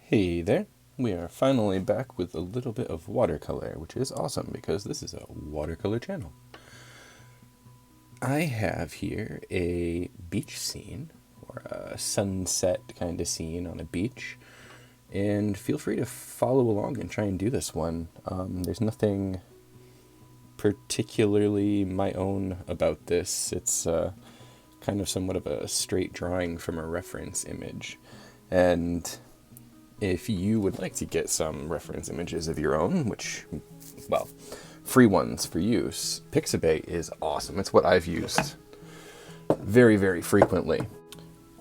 Hey there, we are finally back with a little bit of watercolor, which is awesome because this is a watercolor channel. I have here a beach scene, or a sunset kind of scene on a beach, and feel free to follow along and try and do this one. There's nothing particularly my own about this. It's kind of somewhat of a straight drawing from a reference image, and if you would like to get some reference images of your own, which, well, free ones for use, Pixabay is awesome. It's what I've used very, very frequently.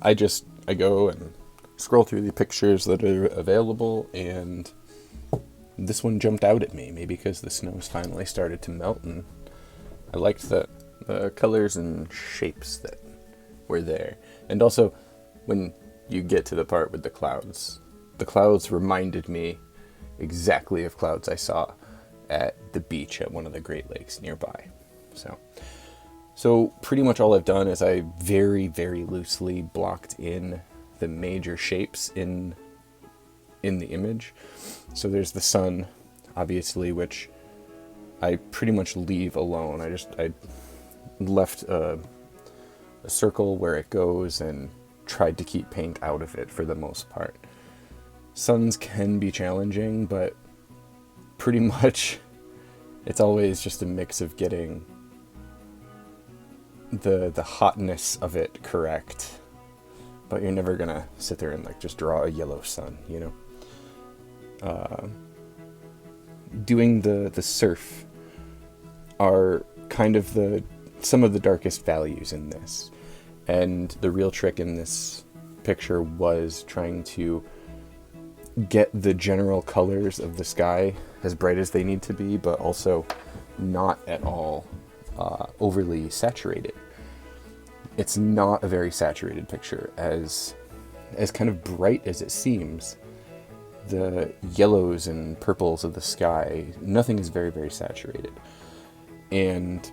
I go and scroll through the pictures that are available, and this one jumped out at me, maybe because the snow's finally started to melt, and I liked the colors and shapes that were there. And also, when you get to the part with the clouds reminded me exactly of clouds I saw at the beach at one of the Great Lakes nearby. So pretty much all I've done is I very, very loosely blocked in the major shapes in the image. So there's the sun, obviously, which I pretty much leave alone. I left a circle where it goes and tried to keep paint out of it for the most part. Suns can be challenging, but pretty much it's always just a mix of getting the hotness of it correct, but you're never gonna sit there and just draw a yellow sun, you know? Doing the surf are kind of some of the darkest values in this, and the real trick in this picture was trying to get the general colors of the sky as bright as they need to be, but also not at all overly saturated. It's not a very saturated picture. As kind of bright as it seems, the yellows and purples of the sky, nothing is very, very saturated. And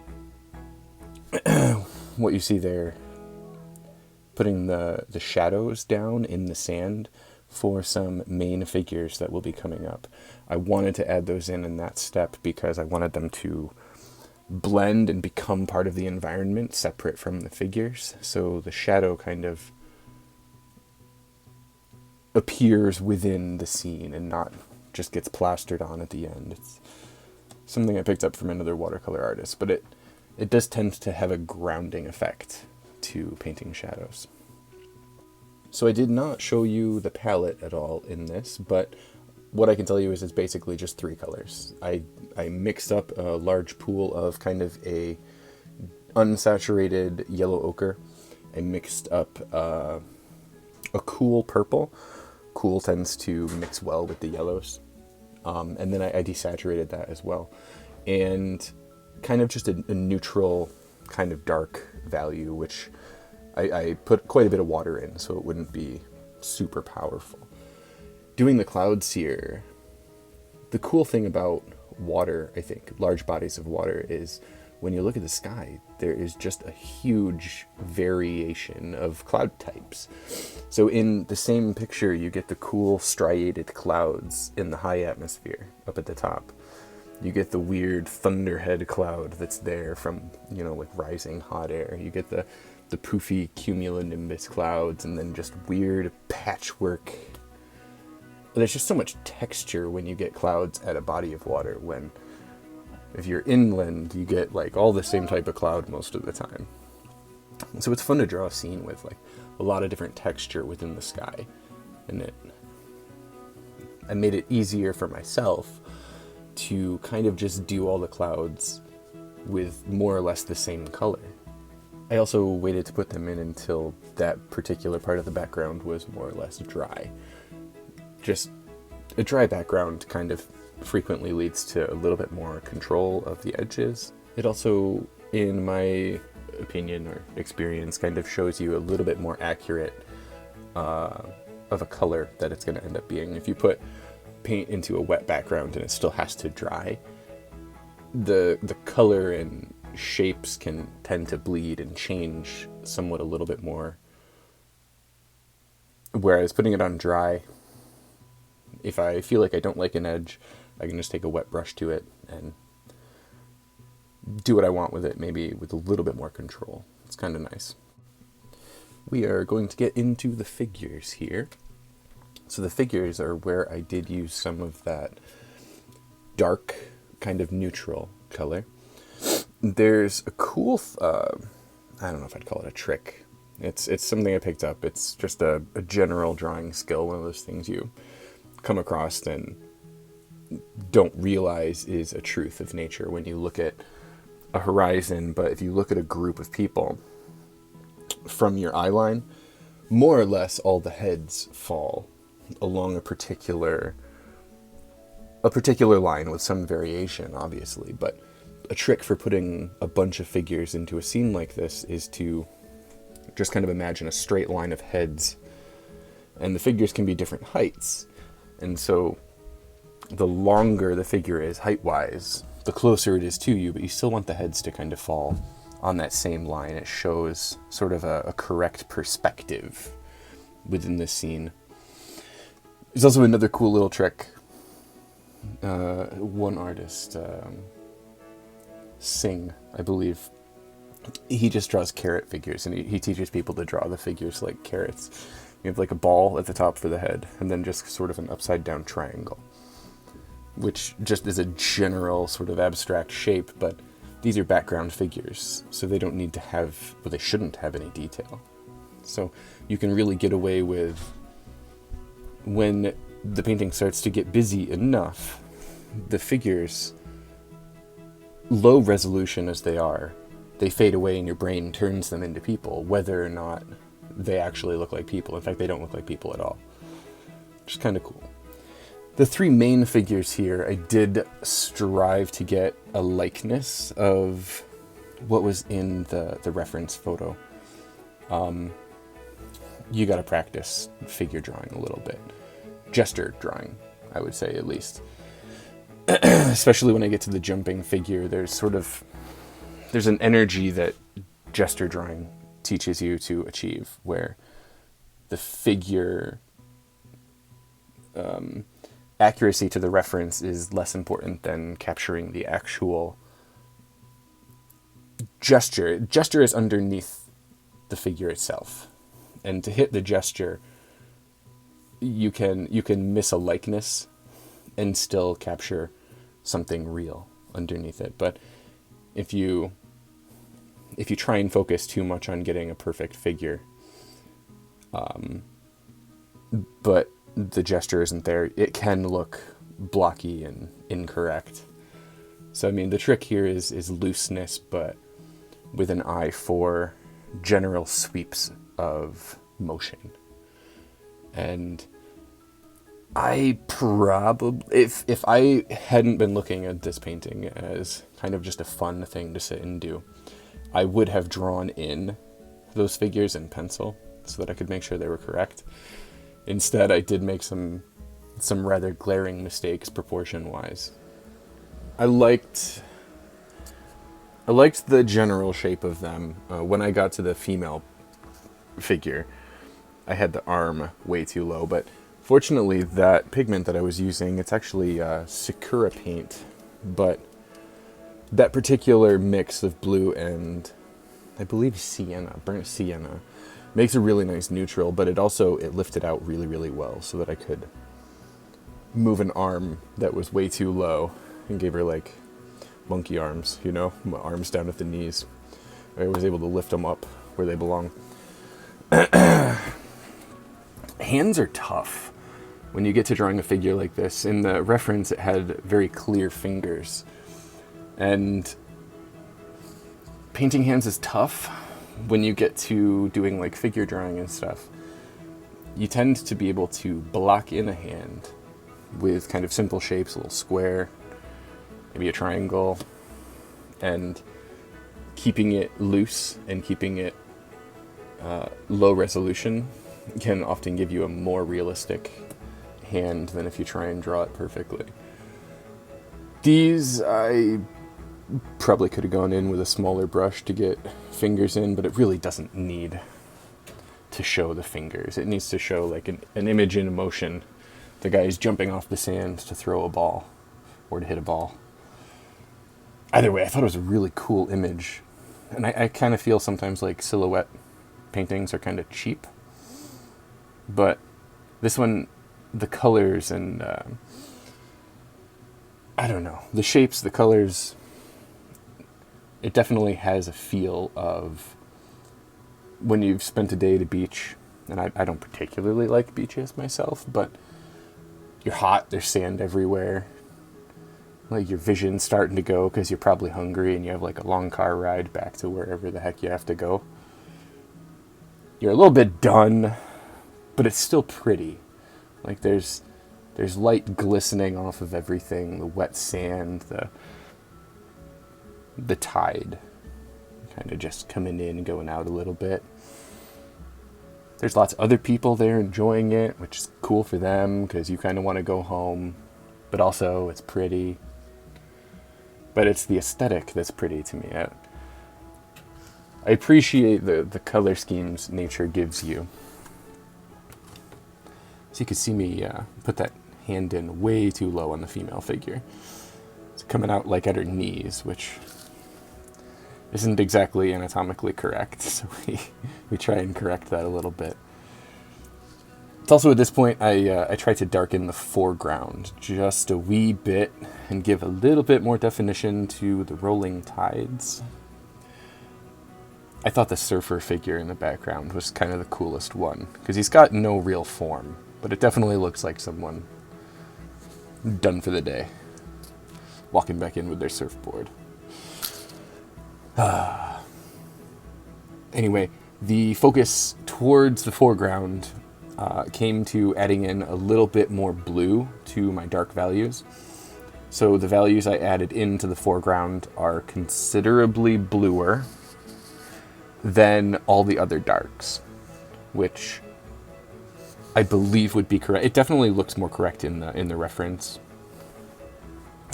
what you see there, putting the shadows down in the sand for some main figures that will be coming up. I wanted to add those in that step because I wanted them to blend and become part of the environment separate from the figures. So the shadow kind of appears within the scene and not just gets plastered on at the end. It's something I picked up from another watercolor artist, but it does tend to have a grounding effect to painting shadows. So I did not show you the palette at all in this, but what I can tell you is it's basically just 3 colors. I mixed up a large pool of kind of a unsaturated yellow ochre. I mixed up a cool purple. Cool tends to mix well with the yellows. And then I desaturated that as well. And kind of just a neutral kind of dark value, which I put quite a bit of water in, so it wouldn't be super powerful. Doing the clouds here, the cool thing about water, I think, large bodies of water, is when you look at the sky, there is just a huge variation of cloud types. So in the same picture, you get the cool striated clouds in the high atmosphere up at the top. You get the weird thunderhead cloud that's there from, like rising hot air. You get the poofy cumulonimbus clouds, and then just weird patchwork. There's just so much texture when you get clouds at a body of water, when if you're inland, you get all the same type of cloud most of the time. So it's fun to draw a scene with a lot of different texture within the sky. And I made it easier for myself to kind of just do all the clouds with more or less the same color. I also waited to put them in until that particular part of the background was more or less dry. Just a dry background kind of frequently leads to a little bit more control of the edges. It also, in my opinion or experience, kind of shows you a little bit more accurate of a color that it's going to end up being. If you put paint into a wet background and it still has to dry, the color and shapes can tend to bleed and change somewhat a little bit more. Whereas putting it on dry, if I feel like I don't like an edge, I can just take a wet brush to it and do what I want with it, maybe with a little bit more control. It's kind of nice. We are going to get into the figures here. So the figures are where I did use some of that dark kind of neutral color. There's a cool, I don't know if I'd call it a trick. It's something I picked up. It's just a general drawing skill, one of those things you come across and don't realize is a truth of nature when you look at a horizon. But if you look at a group of people from your eye line, more or less all the heads fall along a particular line with some variation, obviously. But a trick for putting a bunch of figures into a scene like this is to just kind of imagine a straight line of heads, and the figures can be different heights. And so the longer the figure is height-wise, the closer it is to you, but you still want the heads to kind of fall on that same line. It shows sort of a correct perspective within this scene. There's also another cool little trick. One artist, Singh, I believe, he just draws carrot figures, and he teaches people to draw the figures like carrots. You have like a ball at the top for the head, and then just sort of an upside down triangle, which just is a general sort of abstract shape, but these are background figures, so they don't need to have, well, they shouldn't have any detail. So you can really get away with, when the painting starts to get busy enough, the figures, low resolution as they are, they fade away and your brain turns them into people, whether or not they actually look like people. In fact, they don't look like people at all, which is kind of cool. The three main figures here, I did strive to get a likeness of what was in the reference photo. You gotta practice figure drawing a little bit. Gesture drawing, I would say, at least. Especially when I get to the jumping figure, there's an energy that gesture drawing teaches you to achieve, where the figure accuracy to the reference is less important than capturing the actual gesture. Gesture is underneath the figure itself, and to hit the gesture, you can miss a likeness and still capture something real underneath it. But if you try and focus too much on getting a perfect figure, but the gesture isn't there, it can look blocky and incorrect. So I mean, the trick here is looseness, but with an eye for general sweeps of motion. And I probably, if I hadn't been looking at this painting as kind of just a fun thing to sit and do, I would have drawn in those figures in pencil so that I could make sure they were correct. Instead, I did make some rather glaring mistakes proportion-wise. I liked the general shape of them. When I got to the female figure, I had the arm way too low, but fortunately that pigment that I was using, it's actually Sakura paint, but that particular mix of blue and I believe sienna, burnt sienna, makes a really nice neutral, but it lifted out really, really well so that I could move an arm that was way too low and gave her like monkey arms, you know, arms down at the knees. I was able to lift them up where they belong. Hands are tough when you get to drawing a figure like this. In the reference, it had very clear fingers, and painting hands is tough when you get to doing like figure drawing and stuff. You tend to be able to block in a hand with kind of simple shapes, a little square, maybe a triangle, and keeping it loose and keeping it low resolution can often give you a more realistic hand than if you try and draw it perfectly. These, I probably could have gone in with a smaller brush to get fingers in, but it really doesn't need to show the fingers. It needs to show like an image in motion the guy is jumping off the sand to throw a ball or to hit a ball. Either way, I thought it was a really cool image. And I kind of feel sometimes like silhouette paintings are kind of cheap. But this one, the colors and, I don't know, the shapes, the colors, it definitely has a feel of when you've spent a day at a beach. And I don't particularly like beaches myself, but you're hot, there's sand everywhere. Like your vision's starting to go because you're probably hungry and you have like a long car ride back to wherever the heck you have to go. You're a little bit done, but it's still pretty. Like there's light glistening off of everything, the wet sand, the tide kind of just coming in and going out a little bit. There's lots of other people there enjoying it, which is cool for them because you kind of want to go home, but also it's pretty. But it's the aesthetic that's pretty to me. I appreciate the color schemes nature gives you. So you can see me put that hand in way too low on the female figure. It's coming out like at her knees, which isn't exactly anatomically correct. So we try and correct that a little bit. It's also at this point I try to darken the foreground just a wee bit and give a little bit more definition to the rolling tides. I thought the surfer figure in the background was kind of the coolest one because he's got no real form, but it definitely looks like someone done for the day, walking back in with their surfboard. Anyway, the focus towards the foreground came to adding in a little bit more blue to my dark values. So the values I added into the foreground are considerably bluer than all the other darks, which I believe would be correct. It definitely looks more correct in the reference.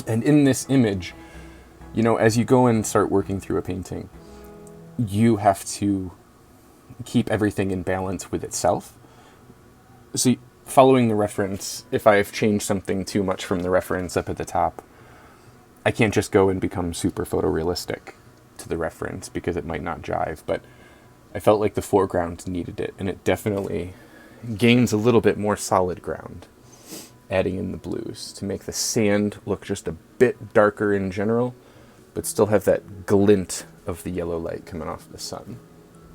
And in this image, you know, as you go and start working through a painting, you have to keep everything in balance with itself. So following the reference, if I've changed something too much from the reference up at the top, I can't just go and become super photorealistic to the reference because it might not jive. But I felt like the foreground needed it, and it definitely gains a little bit more solid ground, adding in the blues to make the sand look just a bit darker in general, but still have that glint of the yellow light coming off the sun.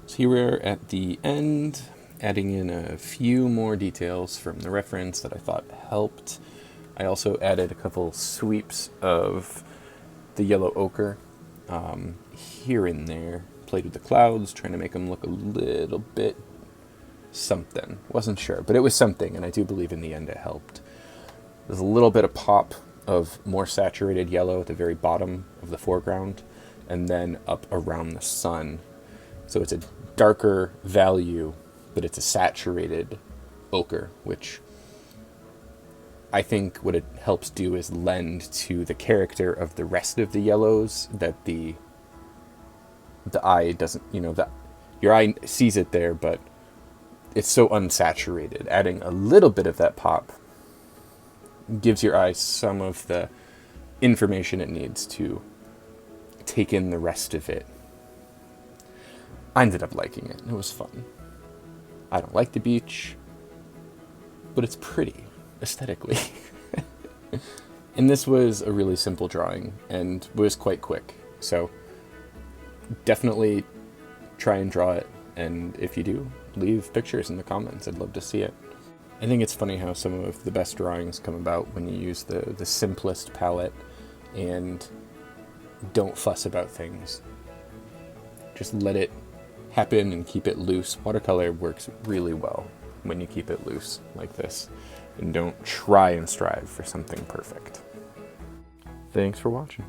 So here we're at the end, adding in a few more details from the reference that I thought helped. I also added a couple sweeps of the yellow ochre here and there. Played with the clouds, trying to make them look a little bit something. Wasn't sure, but it was something, and I do believe in the end it helped. There's a little bit of pop of more saturated yellow at the very bottom of the foreground, and then up around the sun. So it's a darker value, but it's a saturated ochre, which I think what it helps do is lend to the character of the rest of the yellows that the eye doesn't, you know, your eye sees it there, but it's so unsaturated. Adding a little bit of that pop gives your eye some of the information it needs to take in the rest of it. I ended up liking it. It was fun. I don't like the beach, but it's pretty aesthetically. And this was a really simple drawing and was quite quick. So definitely try and draw it. And if you do, leave pictures in the comments. I'd love to see it. I think it's funny how some of the best drawings come about when you use the simplest palette and don't fuss about things. Just let it happen and keep it loose. Watercolor works really well when you keep it loose like this and don't try and strive for something perfect. Thanks for watching.